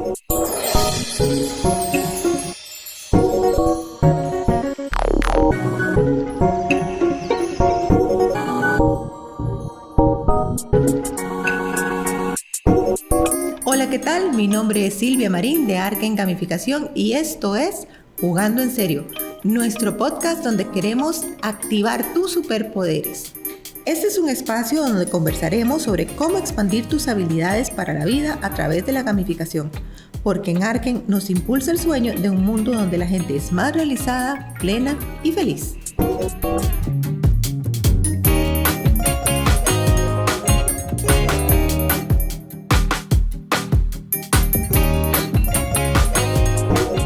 Hola, ¿qué tal? Mi nombre es Silvia Marín de Arken Gamificación y esto es Jugando en Serio, nuestro podcast donde queremos activar tus superpoderes. Este es un espacio donde conversaremos sobre cómo expandir tus habilidades para la vida a través de la gamificación, porque en Arken nos impulsa el sueño de un mundo donde la gente es más realizada, plena y feliz.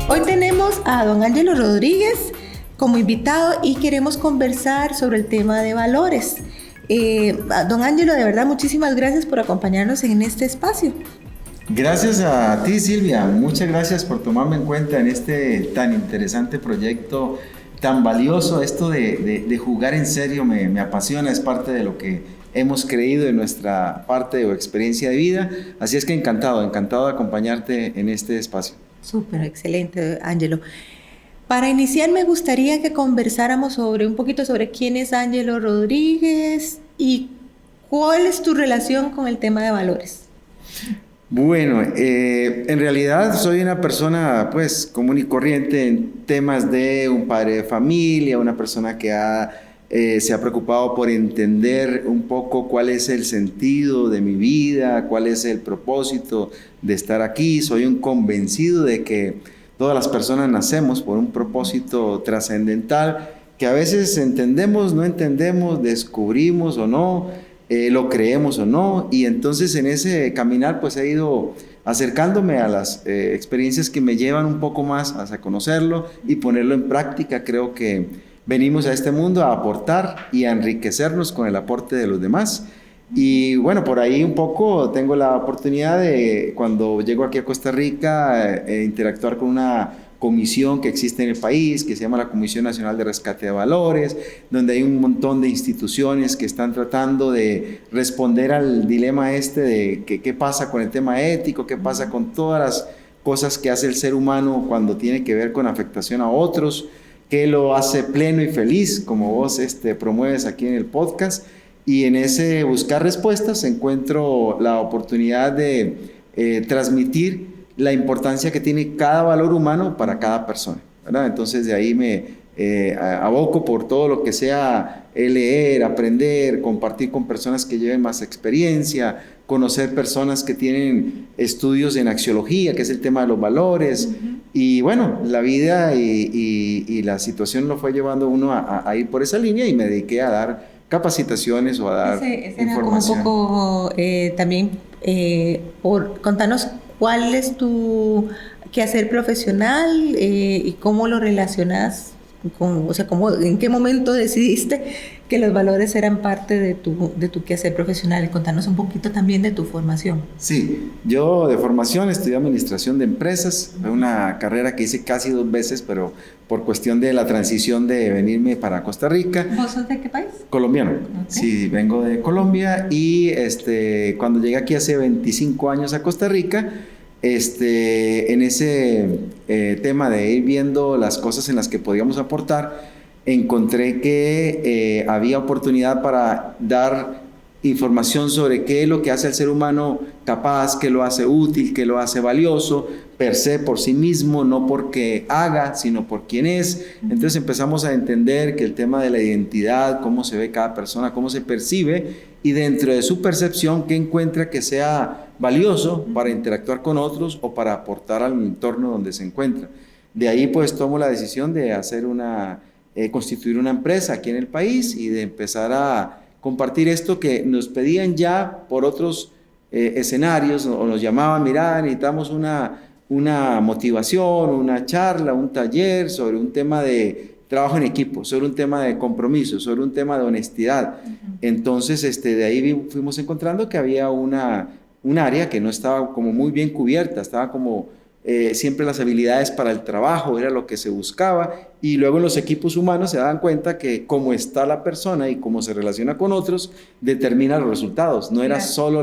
Hoy tenemos a don Ángelo Rodríguez como invitado y queremos conversar sobre el tema de valores. Don Ángelo, de verdad, muchísimas gracias por acompañarnos en este espacio. Gracias a ti, Silvia. Muchas gracias por tomarme en cuenta en este tan interesante proyecto, tan valioso. Esto de jugar en serio me apasiona, es parte de lo que hemos creído en nuestra parte o experiencia de vida. Así es que encantado de acompañarte en este espacio. Súper, excelente, Ángelo. Para iniciar, me gustaría que conversáramos un poquito sobre quién es Ángelo Rodríguez y cuál es tu relación con el tema de valores. Bueno, en realidad soy una persona pues común y corriente en temas de un padre de familia, una persona que se ha preocupado por entender un poco cuál es el sentido de mi vida, cuál es el propósito de estar aquí. Soy un convencido de que todas las personas nacemos por un propósito trascendental que a veces entendemos, no entendemos, descubrimos o no, lo creemos o no, y entonces en ese caminar pues he ido acercándome a las experiencias que me llevan un poco más a conocerlo y ponerlo en práctica. Creo que venimos a este mundo a aportar y a enriquecernos con el aporte de los demás. Y bueno, por ahí un poco tengo la oportunidad de, cuando llego aquí a Costa Rica, interactuar con una comisión que existe en el país, que se llama la Comisión Nacional de Rescate de Valores, donde hay un montón de instituciones que están tratando de responder al dilema de qué pasa con el tema ético, qué pasa con todas las cosas que hace el ser humano cuando tiene que ver con afectación a otros, qué lo hace pleno y feliz, como vos promueves aquí en el podcast. Y en ese buscar respuestas encuentro la oportunidad de transmitir la importancia que tiene cada valor humano para cada persona, ¿verdad? Entonces de ahí me aboco por todo lo que sea leer, aprender, compartir con personas que lleven más experiencia, conocer personas que tienen estudios en axiología, que es el tema de los valores. Y bueno, la vida y la situación lo fue llevando uno a ir por esa línea y me dediqué a dar capacitaciones o a dar información. Como un poco también contanos cuál es tu quehacer profesional y cómo lo relacionas en qué momento decidiste que los valores eran parte de tu quehacer profesional. Contanos un poquito también de tu formación. Sí, yo de formación estudié administración de empresas, fue una carrera que hice casi 2 veces, pero por cuestión de la transición de venirme para Costa Rica. ¿Vos sos de qué país? Colombiano. Okay. Sí, vengo de Colombia y cuando llegué aquí hace 25 años a Costa Rica, en ese tema de ir viendo las cosas en las que podíamos aportar, encontré que había oportunidad para dar información sobre qué es lo que hace al ser humano capaz, qué lo hace útil, qué lo hace valioso, per se por sí mismo, no porque haga, sino por quién es. Entonces empezamos a entender que el tema de la identidad, cómo se ve cada persona, cómo se percibe, y dentro de su percepción, qué encuentra que sea valioso para interactuar con otros o para aportar al entorno donde se encuentra. De ahí pues tomo la decisión de hacer constituir una empresa aquí en el país y de empezar a compartir esto que nos pedían ya por otros escenarios, o nos llamaban: mira, necesitamos una motivación, una charla, un taller sobre un tema de trabajo en equipo, sobre un tema de compromiso, sobre un tema de honestidad. Entonces de ahí fuimos encontrando que había un área que no estaba como muy bien cubierta, estaba como siempre las habilidades para el trabajo era lo que se buscaba, y luego en los equipos humanos se dan cuenta que cómo está la persona y cómo se relaciona con otros determina los resultados. No era solo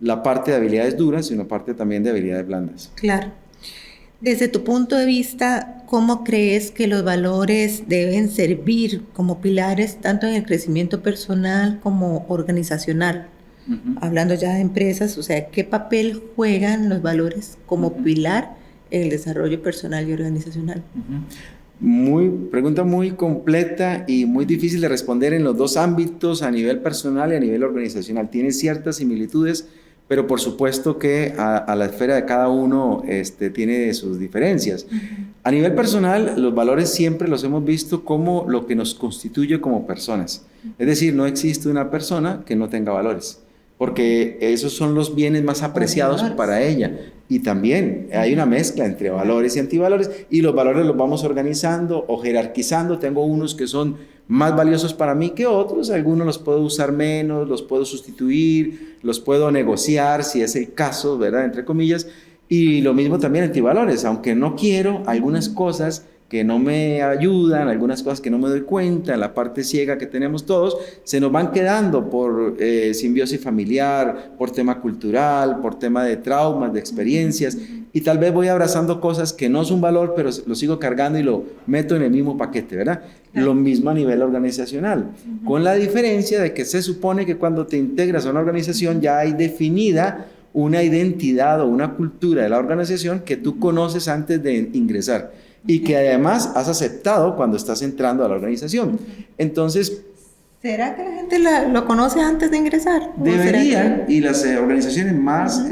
la parte de habilidades duras, sino parte también de habilidades blandas. Claro. Desde tu punto de vista, ¿cómo crees que los valores deben servir como pilares tanto en el crecimiento personal como organizacional? Hablando ya de empresas, o sea, ¿qué papel juegan los valores como pilar en el desarrollo personal y organizacional? Pregunta muy completa y muy difícil de responder en los dos ámbitos, a nivel personal y a nivel organizacional. Tiene ciertas similitudes, pero por supuesto que a la esfera de cada uno tiene sus diferencias. A nivel personal, los valores siempre los hemos visto como lo que nos constituye como personas. Es decir, no existe una persona que no tenga valores, porque esos son los bienes más apreciados para ella. Y también hay una mezcla entre valores y antivalores, y los valores los vamos organizando o jerarquizando. Tengo unos que son más valiosos para mí que otros, algunos los puedo usar menos, los puedo sustituir, los puedo negociar si es el caso, ¿verdad? Entre comillas. Y lo mismo también antivalores, aunque no quiero, algunas cosas que no me ayudan, algunas cosas que no me doy cuenta, en la parte ciega que tenemos todos, se nos van quedando por simbiosis familiar, por tema cultural, por tema de traumas, de experiencias, y tal vez voy abrazando cosas que no son valor, pero lo sigo cargando y lo meto en el mismo paquete, ¿verdad? Lo mismo a nivel organizacional, con la diferencia de que se supone que cuando te integras a una organización ya hay definida una identidad o una cultura de la organización que tú conoces antes de ingresar y que además has aceptado cuando estás entrando a la organización. Entonces, ¿será que la gente lo conoce antes de ingresar? Deberían, y las organizaciones más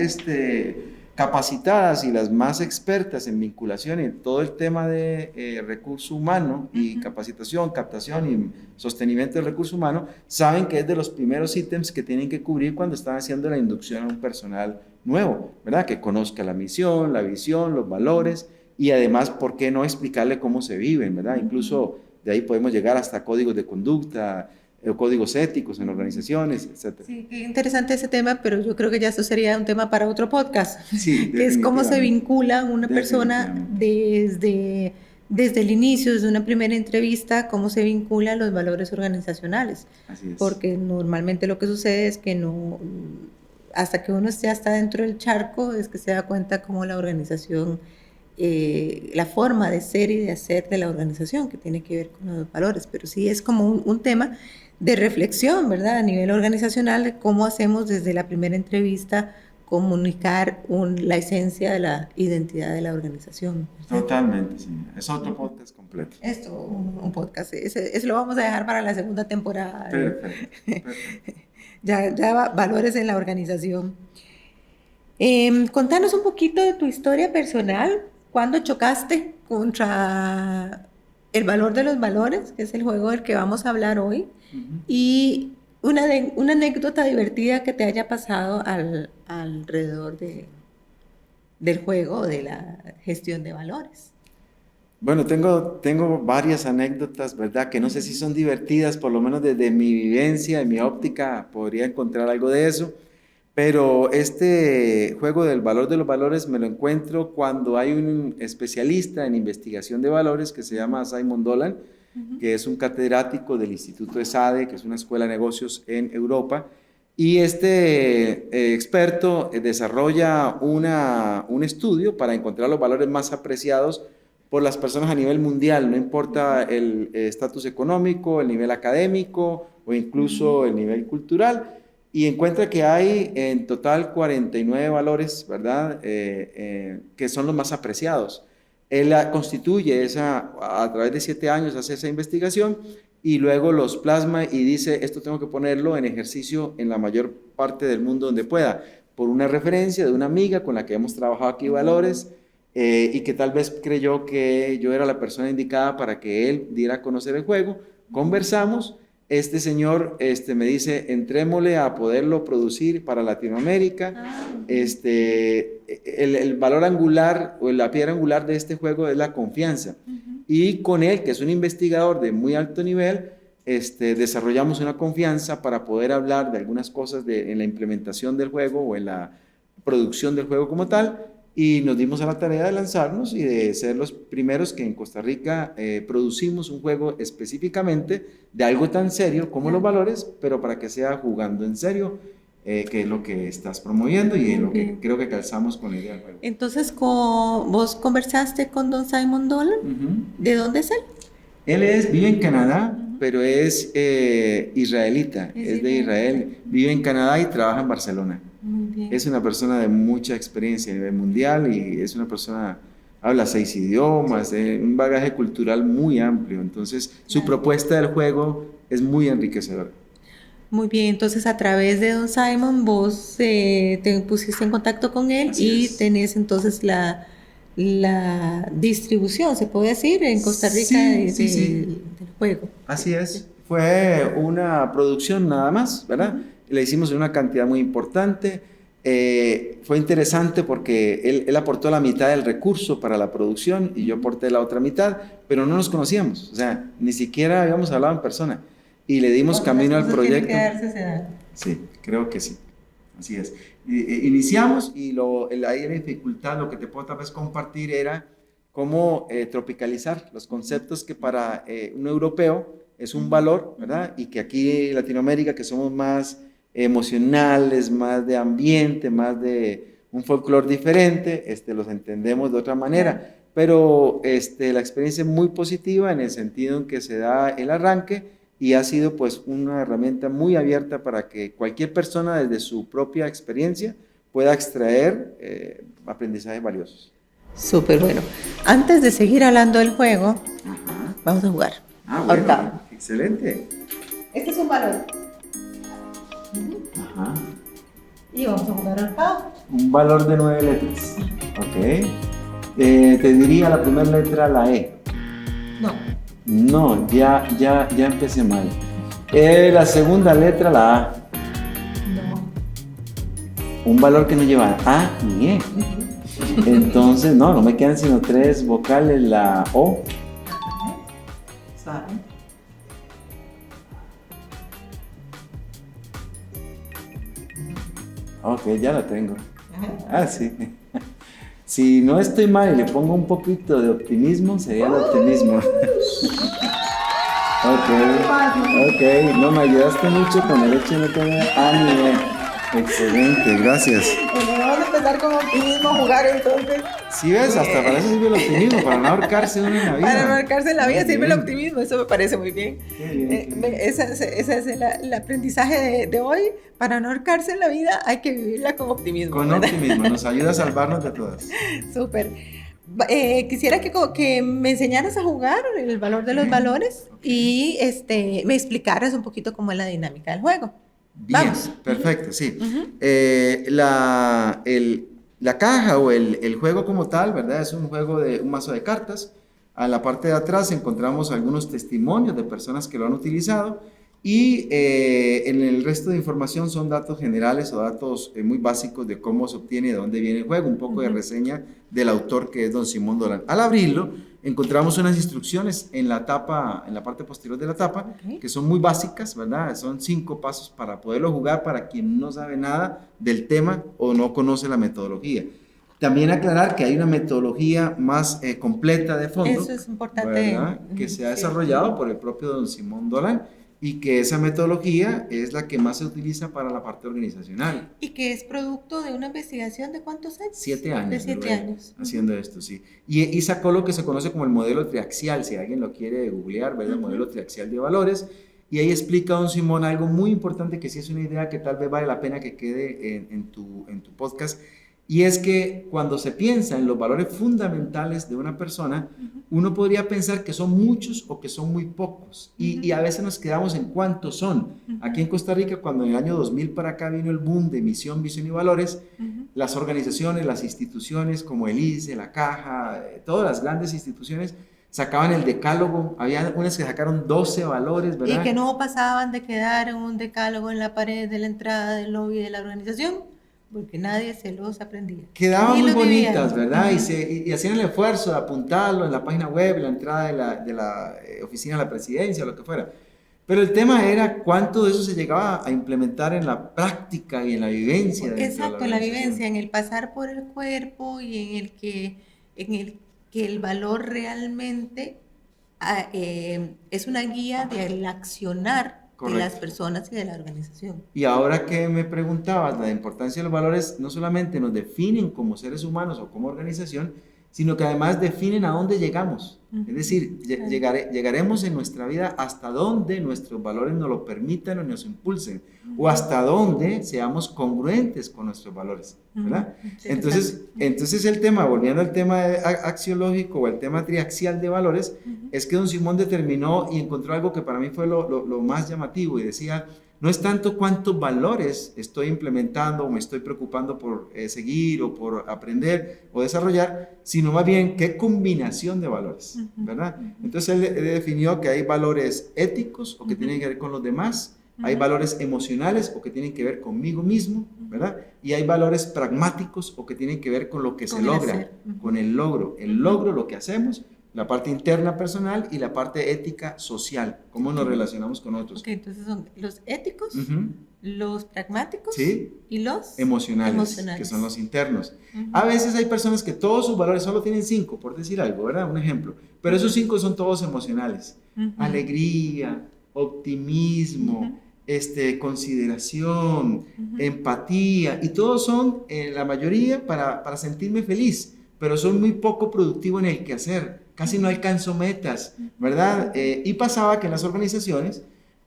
capacitadas y las más expertas en vinculación en todo el tema de recurso humano y capacitación, captación y sostenimiento del recurso humano, saben que es de los primeros ítems que tienen que cubrir cuando están haciendo la inducción a un personal nuevo, ¿verdad? Que conozca la misión, la visión, los valores, y además, ¿por qué no explicarle cómo se viven, ¿verdad? Incluso de ahí podemos llegar hasta códigos de conducta, códigos éticos en organizaciones, etc. Sí, qué interesante ese tema, pero yo creo que ya eso sería un tema para otro podcast, sí, que es cómo se vincula una persona desde el inicio, desde una primera entrevista, cómo se vinculan los valores organizacionales. Así es. Porque normalmente lo que sucede es que no, hasta que uno ya está dentro del charco, es que se da cuenta cómo la organización, la forma de ser y de hacer de la organización, que tiene que ver con los valores, pero sí es como un tema de reflexión, ¿verdad? A nivel organizacional, de cómo hacemos desde la primera entrevista comunicar la esencia de la identidad de la organización. ¿Verdad? Totalmente, sí. Es otro podcast completo. Esto, un podcast. Ese lo vamos a dejar para la segunda temporada. Perfecto. ya valores en la organización. Contanos un poquito de tu historia personal. ¿Cuándo chocaste contra el valor de los valores, que es el juego del que vamos a hablar hoy? Y una anécdota divertida que te haya pasado alrededor del juego, de la gestión de valores. Bueno, tengo varias anécdotas, ¿verdad? Que no sé si son divertidas, por lo menos desde mi vivencia, de mi óptica, podría encontrar algo de eso. Pero este juego del valor de los valores me lo encuentro cuando hay un especialista en investigación de valores que se llama Simon Dolan, que es un catedrático del Instituto ESADE, que es una escuela de negocios en Europa, y este experto desarrolla un estudio para encontrar los valores más apreciados por las personas a nivel mundial, no importa el estatus económico, el nivel académico o incluso el nivel cultural, y encuentra que hay en total 49 valores, ¿verdad? Que son los más apreciados. Él constituye a través de 7 años, hace esa investigación y luego los plasma y dice, esto tengo que ponerlo en ejercicio en la mayor parte del mundo donde pueda, por una referencia de una amiga con la que hemos trabajado aquí valores y que tal vez creyó que yo era la persona indicada para que él diera a conocer el juego. Conversamos. Este señor me dice, entrémosle a poderlo producir para Latinoamérica. El valor angular o la piedra angular de este juego es la confianza. Y con él, que es un investigador de muy alto nivel, desarrollamos una confianza para poder hablar de algunas cosas en la implementación del juego o en la producción del juego como tal. Y nos dimos a la tarea de lanzarnos y de ser los primeros que en Costa Rica producimos un juego específicamente de algo tan serio como los valores, pero para que sea jugando en serio, que es lo que estás promoviendo y lo que creo que calzamos con la idea del juego. Entonces, vos conversaste con don Simon Dolan. ¿De dónde es él? Él vive en Canadá, pero es israelita, es de Israel. Vive en Canadá y trabaja en Barcelona. Muy bien. Es una persona de mucha experiencia a nivel mundial y es una persona, habla 6 idiomas, un bagaje cultural muy amplio. Entonces, su propuesta del juego es muy enriquecedora. Muy bien, entonces a través de don Simon vos te pusiste en contacto con él. Así y tenés entonces la distribución, se puede decir, en Costa Rica del juego. Así es, fue una producción nada más, ¿verdad? La hicimos en una cantidad muy importante. Fue interesante porque él aportó la mitad del recurso para la producción y yo aporté la otra mitad, pero no nos conocíamos, o sea, ni siquiera habíamos hablado en persona. Y le dimos camino al proyecto. Sí, creo que sí. Así es. Iniciamos y la dificultad, lo que te puedo tal vez compartir era cómo tropicalizar los conceptos que para un europeo es un valor, ¿verdad? Y que aquí en Latinoamérica, que somos más emocionales, más de ambiente, más de un folclore diferente, los entendemos de otra manera. Pero la experiencia es muy positiva en el sentido en que se da el arranque y ha sido pues una herramienta muy abierta para que cualquier persona desde su propia experiencia pueda extraer aprendizajes valiosos. Súper bueno. Antes de seguir hablando del juego, vamos a jugar. Bueno, excelente. Este es un valor. Y vamos a jugar ahorcado. Un valor de 9 letras. Ok. Te diría la primera letra, la E. No, ya empecé mal. La segunda letra, la A. Un valor que no lleva A ni E. Entonces, no me quedan sino 3 vocales, la O. Ok, ya la tengo. Sí. Si no estoy mal y le pongo un poquito de optimismo, sería el optimismo. Ok, no me ayudaste mucho con el hecho de no tener A ni E. Excelente, gracias. Vamos a empezar con optimismo a jugar entonces. Sí, ves, hasta para eso sirve el optimismo, para no ahorcarse uno en la vida. Para no ahorcarse en la vida sirve el optimismo, eso me parece muy bien. Ese es el aprendizaje de hoy. Para no ahorcarse en la vida hay que vivirla con optimismo. Con optimismo, nos ayuda a salvarnos de todas. Súper. Quisiera que me enseñaras a jugar el valor de los valores y me explicaras un poquito cómo es la dinámica del juego. Bien, vamos. Perfecto, sí. La caja o el juego como tal, ¿verdad? Es un juego de un mazo de cartas. A la parte de atrás encontramos algunos testimonios de personas que lo han utilizado y en el resto de información son datos generales o datos muy básicos de cómo se obtiene y de dónde viene el juego, un poco de reseña del autor que es don Simón Dolan. Al abrirlo encontramos unas instrucciones en la tapa, en la parte posterior de la tapa, que son muy básicas, ¿verdad? Son 5 pasos para poderlo jugar para quien no sabe nada del tema o no conoce la metodología. También aclarar que hay una metodología más completa de fondo. Eso es importante. ¿Verdad? Que se ha desarrollado por el propio don Simón Dolan y que esa metodología es la que más se utiliza para la parte organizacional. Y que es producto de una investigación de ¿cuántos años? 7 años. De 7 años. Haciendo esto, sí. Y sacó lo que se conoce como el modelo triaxial, si alguien lo quiere googlear, ¿verdad? El modelo triaxial de valores. Y ahí explica don Simón algo muy importante que sí es una idea que tal vez vale la pena que quede en tu podcast. Y es que cuando se piensa en los valores fundamentales de una persona, uno podría pensar que son muchos o que son muy pocos. Y a veces nos quedamos en cuántos son. Aquí en Costa Rica, cuando en el año 2000 para acá vino el boom de misión, visión y valores, las organizaciones, las instituciones como el ICE, la Caja, todas las grandes instituciones, sacaban el decálogo, había unas que sacaron 12 valores, ¿verdad? Y que no pasaban de quedar un decálogo en la pared de la entrada del lobby de la organización, porque nadie se los aprendía. Quedaban muy bonitas, ¿verdad? Y hacían el esfuerzo de apuntarlo en la página web, en la entrada de la oficina de la presidencia, lo que fuera. Pero el tema era cuánto de eso se llegaba a implementar en la práctica y en la vivencia. Exacto, en la vivencia, en el pasar por el cuerpo y en el que el valor realmente es una guía del accionar de las personas y de la organización. Y ahora que me preguntabas, la importancia de los valores no solamente nos definen como seres humanos o como organización, sino que además definen a dónde llegamos. Es decir, llegaremos en nuestra vida hasta donde nuestros valores nos lo permitan o nos impulsen, o hasta donde seamos congruentes con nuestros valores, ¿verdad? Entonces el tema, volviendo al tema axiológico o el tema triaxial de valores, es que don Simón determinó y encontró algo que para mí fue lo más llamativo, y decía: no es tanto cuántos valores estoy implementando o me estoy preocupando por seguir o por aprender o desarrollar, sino más bien qué combinación de valores, ¿verdad? Entonces él definió que hay valores éticos o que tienen que ver con los demás, hay valores emocionales o que tienen que ver conmigo mismo, ¿verdad? Y hay valores pragmáticos o que tienen que ver con lo que se logra, con el logro, lo que hacemos, la parte interna personal y la parte ética social, cómo nos relacionamos con otros. Ok, entonces son los éticos, los pragmáticos, ¿sí? Y los emocionales, que son los internos. A veces hay personas que todos sus valores solo tienen 5, por decir algo, ¿verdad? Un ejemplo. Pero esos 5 son todos emocionales. Alegría, optimismo, consideración, empatía, y todos son, la mayoría, para sentirme feliz, pero son muy poco productivo en el quehacer. Casi no alcanzo metas, ¿verdad? Y pasaba que en las organizaciones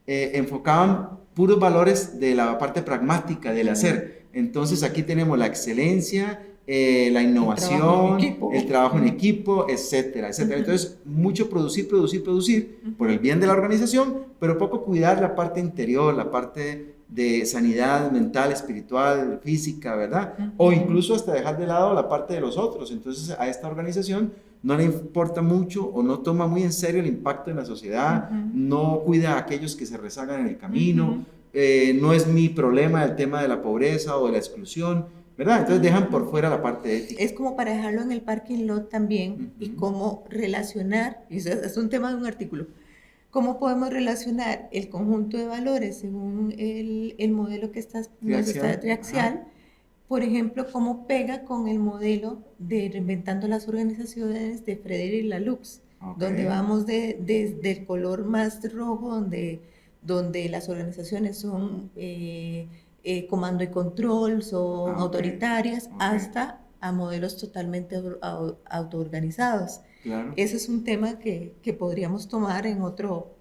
enfocaban puros valores de la parte pragmática, del hacer. Entonces aquí tenemos la excelencia, la innovación, el trabajo en equipo, etcétera, etcétera. Entonces, mucho producir por el bien de la organización, pero poco cuidar la parte interior, la parte de sanidad mental, espiritual, física, ¿verdad? O incluso hasta dejar de lado la parte de los otros. Entonces, a esta organización no le importa mucho o no toma muy en serio el impacto en la sociedad, no cuida a aquellos que se rezagan en el camino, no es mi problema el tema de la pobreza o de la exclusión, ¿verdad? Entonces dejan por fuera la parte ética. Es como para dejarlo en el parking lot también, y cómo relacionar, y es un tema de un artículo, cómo podemos relacionar el conjunto de valores según el modelo que está triaxial. Por ejemplo, cómo pega con el modelo de Reinventando las Organizaciones de Frederic Laloux, donde vamos desde el color más rojo, donde las organizacionas son comando y control, son autoritarias, hasta a modelos totalmente autoorganizados. Claro. Ese es un tema que podríamos tomar en otro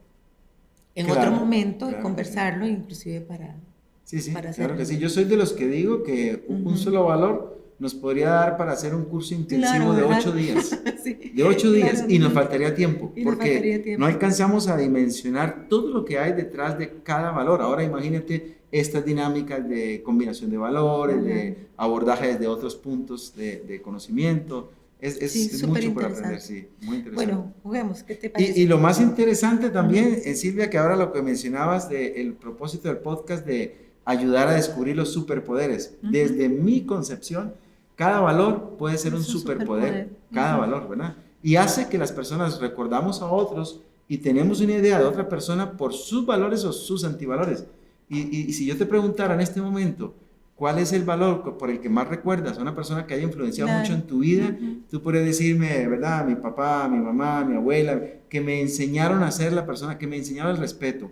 momento y conversarlo, inclusive para... Sí, claro que sí. Yo soy de los que digo que un solo valor nos podría dar para hacer un curso intensivo de 8 días. Sí, de 8 días, y nos faltaría tiempo, porque no alcanzamos a dimensionar todo lo que hay detrás de cada valor. Ahora imagínate estas dinámicas de combinación de valores, de abordaje desde otros puntos de conocimiento. Es mucho por aprender, sí, muy interesante. Bueno, juguemos, ¿qué te parece? Y lo más interesante también, Silvia, que ahora lo que mencionabas del propósito del podcast de ayudar a descubrir los superpoderes. Desde mi concepción, cada valor puede ser un superpoder, cada valor, ¿verdad? Y hace que las personas recordamos a otros y tenemos una idea de otra persona por sus valores o sus antivalores. Y si yo te preguntara en este momento, ¿cuál es el valor por el que más recuerdas a una persona que haya influenciado mucho en tu vida? Tú podrías decirme, ¿verdad? Mi papá, mi mamá, mi abuela, que me enseñaron a ser la persona, que me enseñaron el respeto,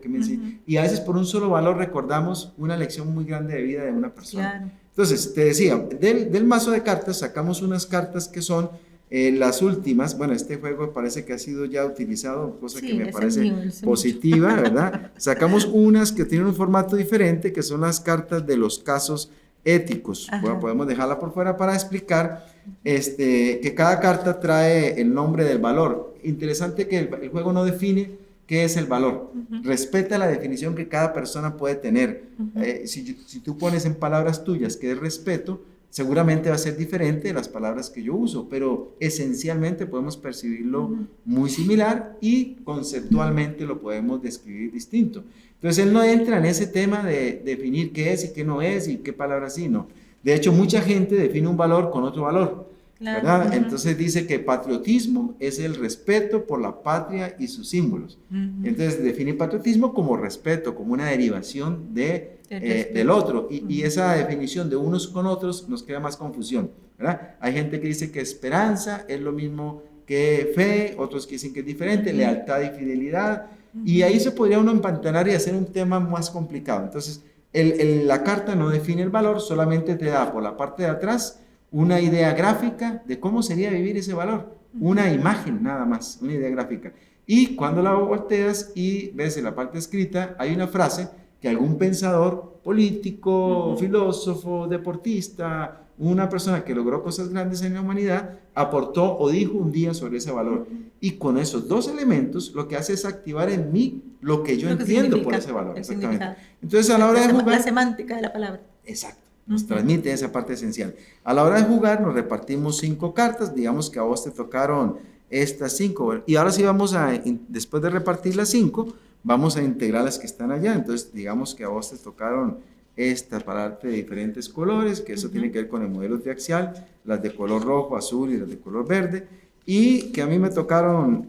y a veces por un solo valor recordamos una lección muy grande de vida de una persona. Claro. Entonces, te decía, del mazo de cartas sacamos unas cartas que son las últimas. Bueno, este juego parece que ha sido ya utilizado, cosa que me parece positiva, ¿verdad? Sacamos unas que tienen un formato diferente, que son las cartas de los casos éticos. Bueno, podemos dejarla por fuera para explicar que cada carta trae el nombre del valor. Interesante que el juego no define qué es el valor. Respeta la definición que cada persona puede tener. Si tú pones en palabras tuyas que es respeto, seguramente va a ser diferente de las palabras que yo uso, pero esencialmente podemos percibirlo muy similar y conceptualmente lo podemos describir distinto. Entonces él no entra en ese tema de definir qué es y qué no es y qué palabras sí, no. De hecho, mucha gente define un valor con otro valor, ¿verdad? Entonces dice que patriotismo es el respeto por la patria y sus símbolos. Entonces define patriotismo como respeto, como una derivación del otro, y esa definición de unos con otros nos crea más confusión, ¿verdad? Hay gente que dice que esperanza es lo mismo que fe, otros que dicen que es diferente, lealtad y fidelidad, Y ahí se podría uno empantanar y hacer un tema más complicado. Entonces, la carta no define el valor, solamente te da por la parte de atrás una idea gráfica de cómo sería vivir ese valor. Una imagen nada más, una idea gráfica. Y cuando la volteas y ves en la parte escrita, hay una frase que algún pensador político, filósofo, deportista, una persona que logró cosas grandes en la humanidad, aportó o dijo un día sobre ese valor. Y con esos dos elementos, lo que hace es activar en mí lo que yo entiendo por ese valor. Exactamente. Entonces, a la hora de jugar... La semántica de la palabra. Exacto. Nos transmite esa parte esencial. A la hora de jugar, nos repartimos 5 cartas. Digamos que a vos te tocaron estas 5. Y ahora sí vamos a, después de repartir las 5, vamos a integrar las que están allá. Entonces, digamos que a vos te tocaron estas para darte de diferentes colores, que eso tiene que ver con el modelo triaxial, las de color rojo, azul y las de color verde. Y que a mí me tocaron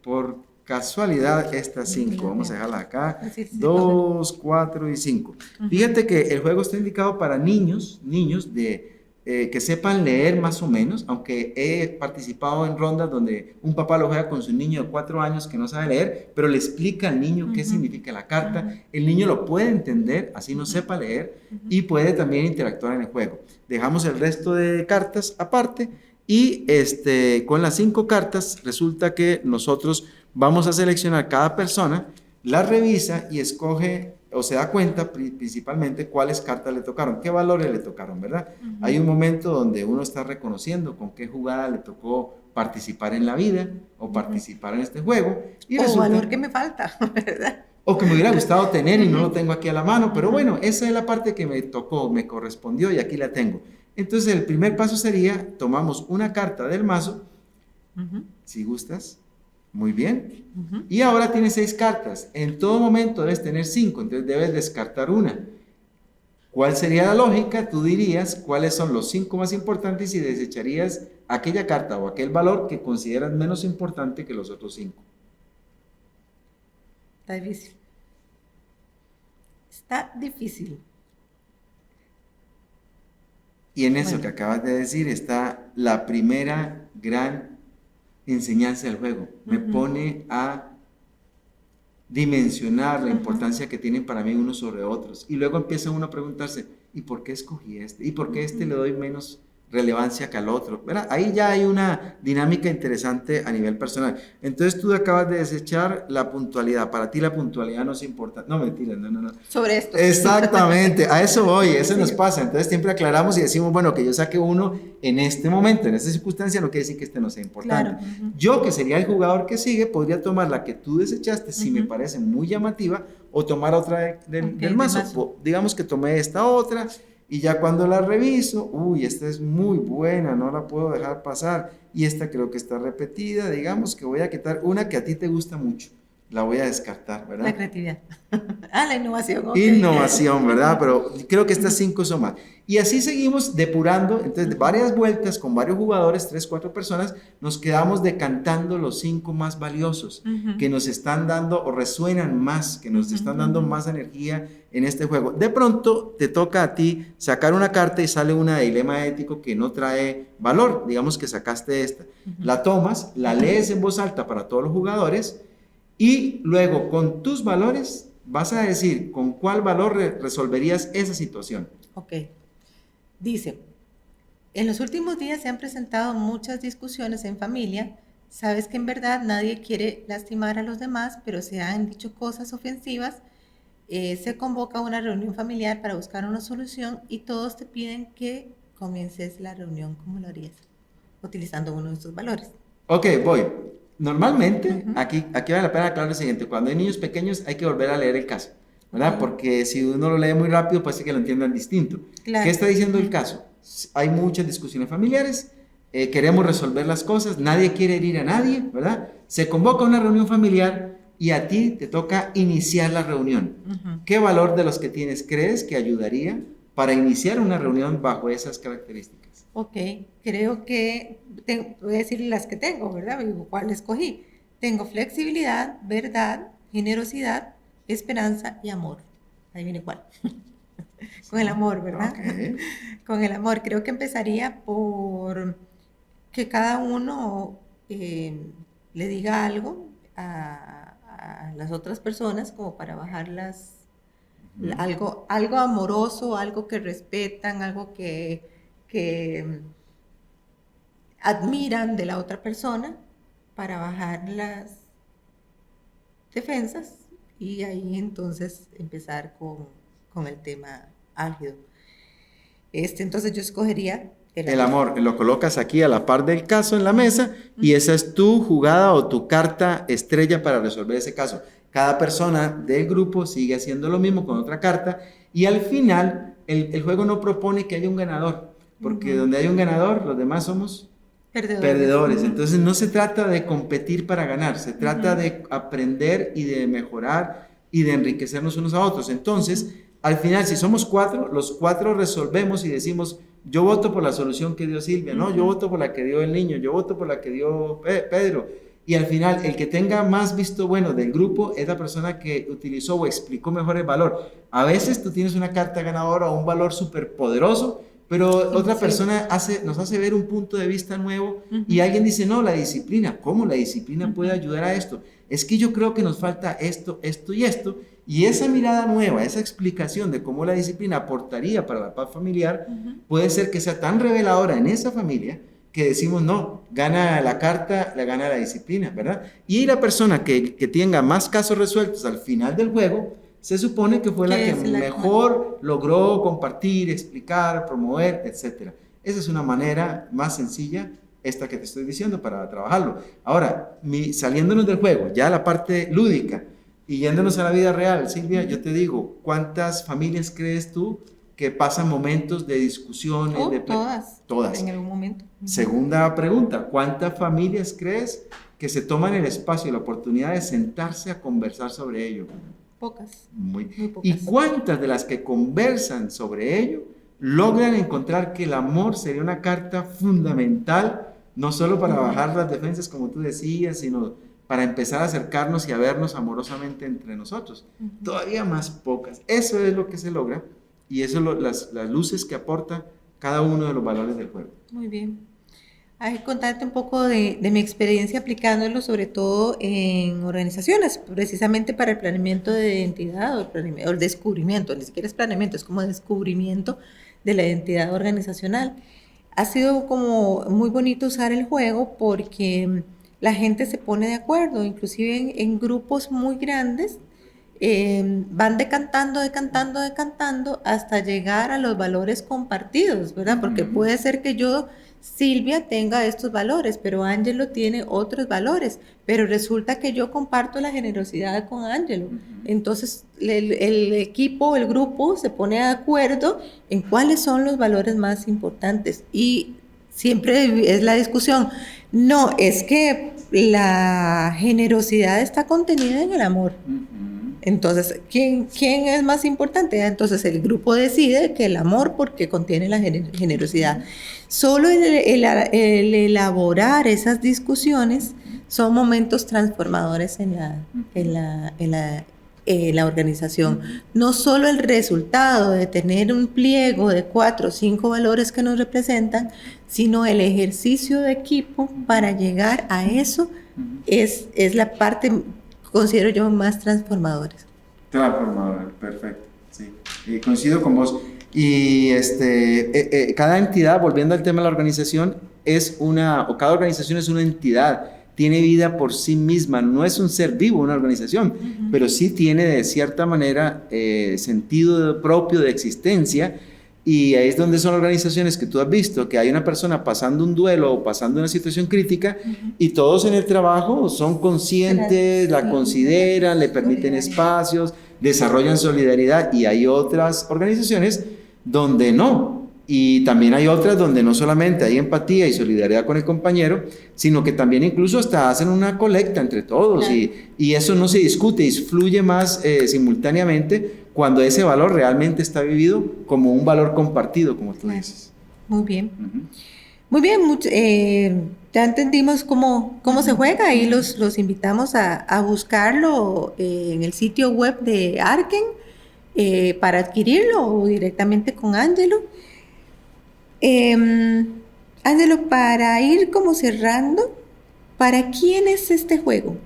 por casualidad estas 5. Vamos a dejarlas acá. 2, 4 y 5. Fíjate que el juego está indicado para niños de que sepan leer más o menos, aunque he participado en rondas donde un papá lo juega con su niño de 4 años que no sabe leer, pero le explica al niño qué significa la carta. El niño lo puede entender, así no sepa leer, y puede también interactuar en el juego. Dejamos el resto de cartas aparte y con las 5 cartas resulta que nosotros vamos a seleccionar cada persona, la revisa y escoge o se da cuenta principalmente cuáles cartas le tocaron, qué valores le tocaron, ¿verdad? Hay un momento donde uno está reconociendo con qué jugada le tocó participar en la vida o participar en este juego. Y o valor que me falta, ¿verdad? O que me hubiera gustado tener y no lo tengo aquí a la mano, pero bueno, esa es la parte que me tocó, me correspondió y aquí la tengo. Entonces el primer paso sería, tomamos una carta del mazo, si gustas. Muy bien. Y ahora tienes 6 cartas. En todo momento debes tener 5, entonces debes descartar una. ¿Cuál sería la lógica? Tú dirías cuáles son los 5 más importantes y desecharías aquella carta o aquel valor que consideras menos importante que los otros 5. Está difícil. Está difícil. Y en eso que acabas de decir está la primera gran enseñanza del juego. Me pone a dimensionar la importancia que tienen para mí unos sobre otros. Y luego empieza uno a preguntarse, ¿y por qué escogí este? ¿Y por qué le doy menos relevancia que al otro? ¿Verdad? Ahí ya hay una dinámica interesante a nivel personal. Entonces tú acabas de desechar la puntualidad. Para ti la puntualidad no es importante. No, mentira, no. Sobre esto. Exactamente, a eso voy, eso nos pasa. Entonces siempre aclaramos y decimos, bueno, que yo saque uno en este momento, en esta circunstancia, no quiere decir que este no sea importante. Claro. Yo, que sería el jugador que sigue, podría tomar la que tú desechaste, si me parece muy llamativa, o tomar otra del mazo. Digamos que tomé esta otra, y ya cuando la reviso, uy, esta es muy buena, no la puedo dejar pasar, y esta creo que está repetida, digamos que voy a quitar una que a ti te gusta mucho, la voy a descartar, ¿verdad? La creatividad. La innovación. Okay. Innovación, ¿verdad? Pero creo que estas 5 son más. Y así seguimos depurando, entonces varias vueltas con varios jugadores, 3, 4 personas, nos quedamos decantando los 5 más valiosos, que nos están dando o resuenan más, que nos están dando más energía en este juego. De pronto te toca a ti sacar una carta y sale una de dilema ético que no trae valor, digamos que sacaste esta. La tomas, la lees en voz alta para todos los jugadores y luego con tus valores vas a decir con cuál valor resolverías esa situación. Ok. Dice, en los últimos días se han presentado muchas discusiones en familia. Sabes que en verdad nadie quiere lastimar a los demás, pero se han dicho cosas ofensivas. Se convoca una reunión familiar para buscar una solución y todos te piden que comiences la reunión. ¿Cómo lo harías? Utilizando uno de estos valores. Ok, voy. Normalmente, aquí vale la pena aclarar lo siguiente. Cuando hay niños pequeños hay que volver a leer el caso, ¿verdad? Porque si uno lo lee muy rápido puede ser que lo entiendan distinto. Claro. ¿Qué está diciendo el caso? Hay muchas discusiones familiares, queremos resolver las cosas, nadie quiere herir a nadie, ¿verdad? Se convoca una reunión familiar y a ti te toca iniciar la reunión. ¿Qué valor de los que tienes crees que ayudaría para iniciar una reunión bajo esas características? Ok, creo que voy a decir las que tengo, ¿verdad? ¿Cuál escogí? Tengo flexibilidad, verdad, generosidad, esperanza y amor. Ahí viene cuál. Con el amor, ¿verdad? Okay. Con el amor. Creo que empezaría por que cada uno le diga algo a a las otras personas como para bajarlas, algo amoroso, algo que respetan, algo que admiran de la otra persona, para bajar las defensas y ahí entonces empezar con el tema álgido. Entonces yo escogería el amor. Lo colocas aquí a la par del caso en la mesa y esa es tu jugada o tu carta estrella para resolver ese caso. Cada persona del grupo sigue haciendo lo mismo con otra carta y al final el juego no propone que haya un ganador, porque donde hay un ganador los demás somos perdedores. Entonces no se trata de competir para ganar, se trata de aprender y de mejorar y de enriquecernos unos a otros. Entonces, al final, si somos 4, los 4 resolvemos y decimos, yo voto por la solución que dio Silvia, no, yo voto por la que dio el niño, yo voto por la que dio Pedro. Y al final, el que tenga más visto bueno del grupo es la persona que utilizó o explicó mejor el valor. A veces tú tienes una carta ganadora o un valor súper poderoso, pero otra persona nos hace ver un punto de vista nuevo y alguien dice, no, la disciplina. ¿Cómo la disciplina puede ayudar a esto? Es que yo creo que nos falta esto, esto y esto. Y esa mirada nueva, esa explicación de cómo la disciplina aportaría para la paz familiar, puede ser que sea tan reveladora en esa familia que decimos, no, gana la carta, la gana la disciplina, ¿verdad? Y la persona que tenga más casos resueltos al final del juego, se supone que fue la que mejor logró compartir, explicar, promover, etc. Esa es una manera más sencilla, esta que te estoy diciendo, para trabajarlo. Ahora, saliéndonos del juego, ya la parte lúdica, y yéndonos a la vida real, Silvia, yo te digo, ¿cuántas familias crees tú que pasan momentos de discusiones? Todas. En algún momento. Segunda pregunta, ¿cuántas familias crees que se toman el espacio y la oportunidad de sentarse a conversar sobre ello? Pocas. Muy pocas. ¿Y cuántas de las que conversan sobre ello logran encontrar que el amor sería una carta fundamental, no solo para bajar las defensas, como tú decías, sino para empezar a acercarnos y a vernos amorosamente entre nosotros? Todavía más pocas. Eso es lo que se logra y eso es las luces que aporta cada uno de los valores del juego. Muy bien. Hay que contarte un poco de mi experiencia aplicándolo, sobre todo en organizaciones, precisamente para el planeamiento de identidad o el descubrimiento, ni siquiera es planeamiento, es como descubrimiento de la identidad organizacional. Ha sido como muy bonito usar el juego porque la gente se pone de acuerdo, inclusive en grupos muy grandes, van decantando hasta llegar a los valores compartidos, ¿verdad? Porque puede ser que yo, Silvia, tenga estos valores, pero Ángelo tiene otros valores, pero resulta que yo comparto la generosidad con Ángelo. Entonces el equipo, el grupo se pone de acuerdo en cuáles son los valores más importantes y siempre es la discusión. No, es que la generosidad está contenida en el amor. Entonces, ¿quién es más importante? Entonces, el grupo decide que el amor, porque contiene la generosidad. Solo el elaborar esas discusiones son momentos transformadores en la organización. No solo el resultado de tener un pliego de 4 o 5 valores que nos representan, sino el ejercicio de equipo para llegar a eso es la parte, considero yo, más transformadora. Transformadora, perfecto, sí. Coincido con vos. Y cada entidad, volviendo al tema de la organización, cada organización es una entidad, tiene vida por sí misma, no es un ser vivo una organización, pero sí tiene de cierta manera sentido propio de existencia. Y ahí es donde son organizaciones que tú has visto, que hay una persona pasando un duelo o pasando una situación crítica y todos en el trabajo son conscientes, la consideran, le permiten espacios, desarrollan solidaridad, y hay otras organizaciones donde no. Y también hay otras donde no solamente hay empatía y solidaridad con el compañero, sino que también incluso hasta hacen una colecta entre todos, y eso no se discute y fluye más simultáneamente cuando ese valor realmente está vivido como un valor compartido, como tú dices. Muy bien. Muy bien, ya entendimos cómo se juega y los invitamos a buscarlo en el sitio web de Arken para adquirirlo o directamente con Ángelo. Ángelo, para ir como cerrando, ¿para quién es este juego?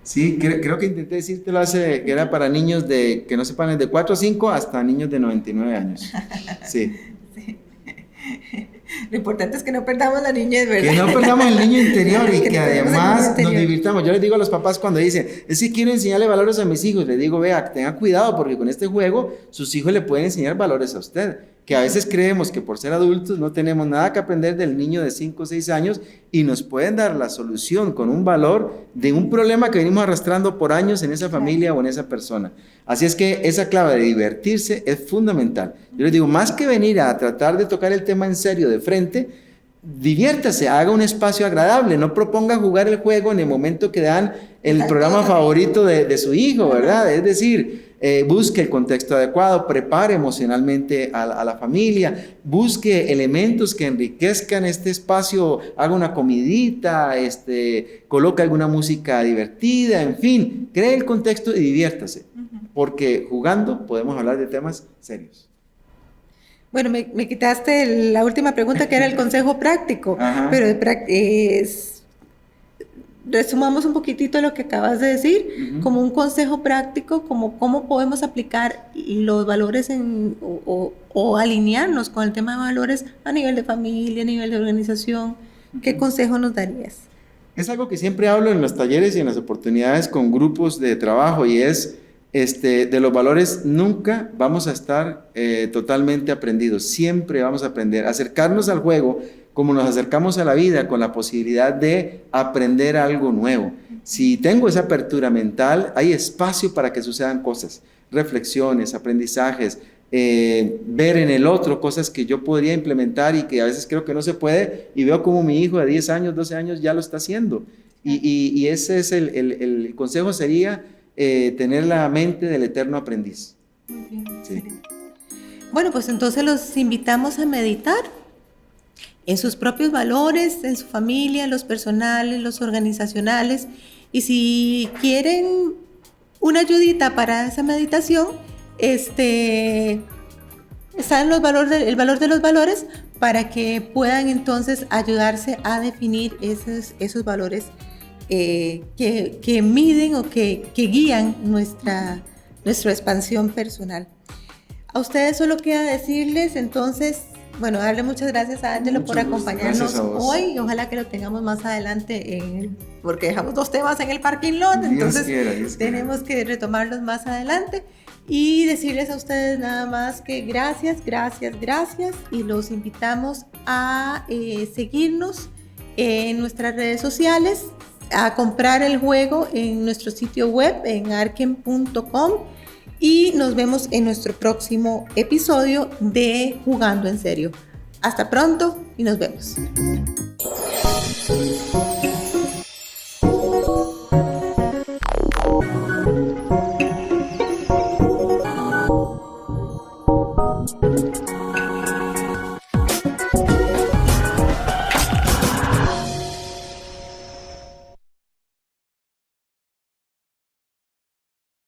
Sí, creo que intenté decírtelo hace, que era para niños que no sepan, de 4 a 5 hasta niños de 99 años. Sí. Sí. Lo importante es que no perdamos la niñez, ¿verdad? Que no perdamos el niño interior y que no además nos divirtamos. Yo les digo a los papás cuando dicen, es que quiero enseñarle valores a mis hijos, les digo, vea, tenga cuidado porque con este juego sus hijos le pueden enseñar valores a usted. Que a veces creemos que por ser adultos no tenemos nada que aprender del niño de 5 o 6 años y nos pueden dar la solución con un valor de un problema que venimos arrastrando por años en esa familia o en esa persona. Así es que esa clave de divertirse es fundamental. Yo les digo, más que venir a tratar de tocar el tema en serio de frente, diviértase, haga un espacio agradable, no proponga jugar el juego en el momento que dan el programa favorito de su hijo, ¿verdad? Es decir, busque el contexto adecuado, prepare emocionalmente a la familia, busque elementos que enriquezcan este espacio, haga una comidita, coloque alguna música divertida, en fin, cree el contexto y diviértase, porque jugando podemos hablar de temas serios. Bueno, me quitaste la última pregunta que era el consejo práctico, pero resumamos un poquitito lo que acabas de decir, como un consejo práctico, como cómo podemos aplicar los valores o alinearnos con el tema de valores a nivel de familia, a nivel de organización. ¿Qué consejo nos darías? Es algo que siempre hablo en los talleres y en las oportunidades con grupos de trabajo y es de los valores nunca vamos a estar totalmente aprendidos, siempre vamos a aprender, acercarnos al juego como nos acercamos a la vida con la posibilidad de aprender algo nuevo. Si tengo esa apertura mental, hay espacio para que sucedan cosas, reflexiones, aprendizajes, ver en el otro cosas que yo podría implementar y que a veces creo que no se puede y veo como mi hijo de 10 años, 12 años ya lo está haciendo. Y ese es el consejo sería tener la mente del eterno aprendiz. Muy bien, sí. Bueno, pues entonces los invitamos a meditar en sus propios valores, en su familia, los personales, los organizacionales. Y si quieren una ayudita para esa meditación, está en el valor de los valores para que puedan entonces ayudarse a definir esos valores que miden o que guían nuestra expansión personal. A ustedes solo queda decirles entonces, bueno, darle muchas gracias a Ángelo por acompañarnos hoy y ojalá que lo tengamos más adelante porque dejamos 2 temas en el parking lot, entonces Dios tenemos que retomarlos más adelante y decirles a ustedes nada más que gracias y los invitamos a seguirnos en nuestras redes sociales, a comprar el juego en nuestro sitio web en arken.com y nos vemos en nuestro próximo episodio de Jugando en Serio. Hasta pronto y nos vemos.